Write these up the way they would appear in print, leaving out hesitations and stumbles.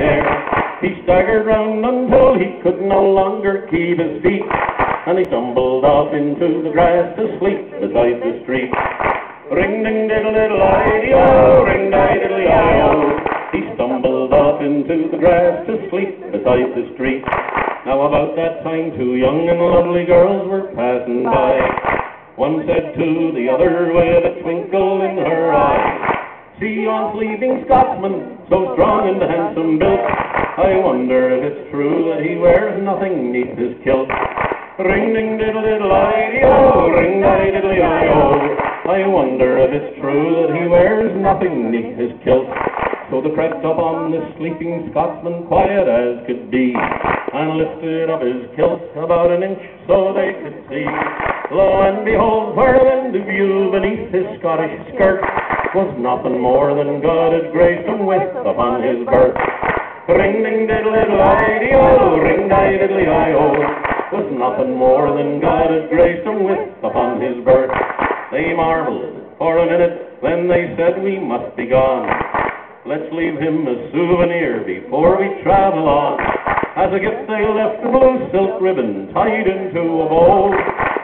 chair. He staggered round until he could no longer keep his feet, and he stumbled off into the grass to sleep beside the street. Ring-ding-diddle-diddle-I-dee-o, ring-di-diddle-I-o. He stumbled off into the grass to sleep beside the street. Now about that time, two young and lovely girls were passing by. One said to the other with a twinkle in her eye, "See yon sleeping Scotsman, so strong and handsome built. I wonder if it's true that he wears nothing neath his kilt." Ring-ding-diddle-diddle-I-dee-o, ring-di-diddle-I-o. I wonder if it's true that he wears nothing neath his kilt. So they crept up on the sleeping Scotsman, quiet as could be, and lifted up his kilt about an inch so they could see. Lo and behold, where in the view beneath his Scottish skirt was nothing more than God had graced him with upon his birth. Ring-ding-diddle-diddle-I-dee-o, ring-di-diddle-I-o. Was nothing more than God had graced him with upon his birth. They marveled for a minute, then they said, "We must be gone. Let's leave him a souvenir before we travel on." As a gift they left a blue silk ribbon tied into a bow.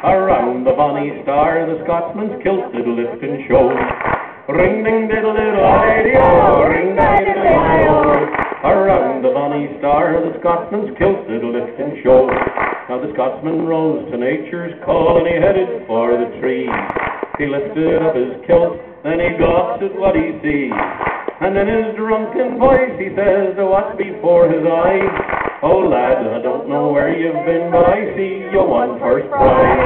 Around the bonny star the Scotsman's kilt did lift and show. Ring-ding-diddle-diddle-I-dee-o, ring-di-diddle-I-o. Around the bonny star the Scotsman's kilt did lift and show. Now the Scotsman rose to nature's call and he headed for the trees. He lifted up his kilt, then he gawks at what he sees. And in his drunken voice he says to what's before his eyes, "Oh lad, I don't know where you've been, but I see you won first prize."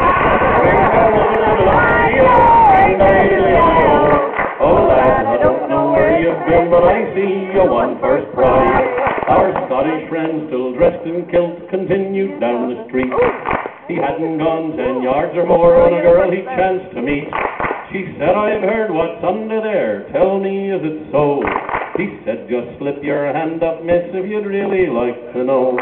Oh lad, I don't know where you've been, but I see you won first prize. Our Scottish friend, still dressed in kilt, continued down the street. He hadn't gone 10 yards or more when a girl he chanced to meet. She said, "I've heard what's under there, tell me, is it so?" He said, "Just slip your hand up, miss, if you'd really like to know."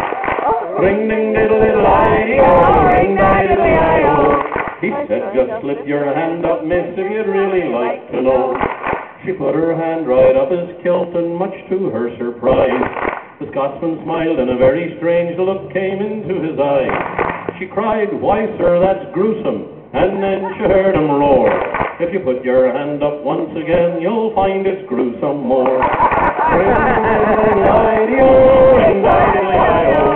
Ring-ding-diddle-diddle-I-dee-o, ring-di-diddle-I-o. He said, "Just slip your hand up, miss, if you'd really like to know." She put her hand right up his kilt, and much to her surprise, the Scotsman smiled and a very strange look came into his eyes. She cried, "Why, sir, that's gruesome," and then she heard him roar, "If you put your hand up once again, you'll find it's gruesome more." Ring-diddle-I-dee-o, ring-di-diddle-I-o.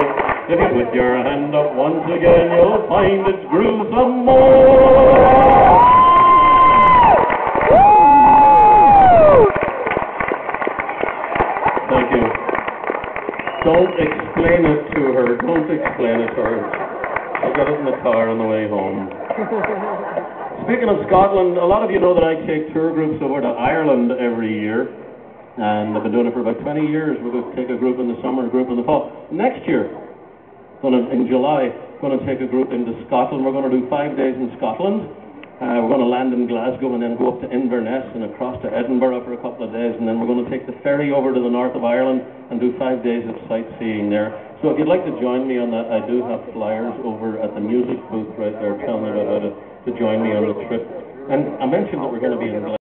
If you put your hand up once again, you'll find it's gruesome more. Thank you. Don't explain it to her. Don't explain it to her. I'll get it in the car on the way home. Speaking of Scotland, a lot of you know that I take tour groups over to Ireland every year. And I've been doing it for about 20 years. We're going to take a group in the summer, a group in the fall. Next year, in July, going to take a group into Scotland. We're going to do 5 days in Scotland. We're going to land in Glasgow and then go up to Inverness and across to Edinburgh for a couple of days. And then we're going to take the ferry over to the north of Ireland and do 5 days of sightseeing there. So if you'd like to join me on that, I do have flyers over at the music booth right there telling you about how to join me on the trip. And I mentioned that we're going to be in Glasgow.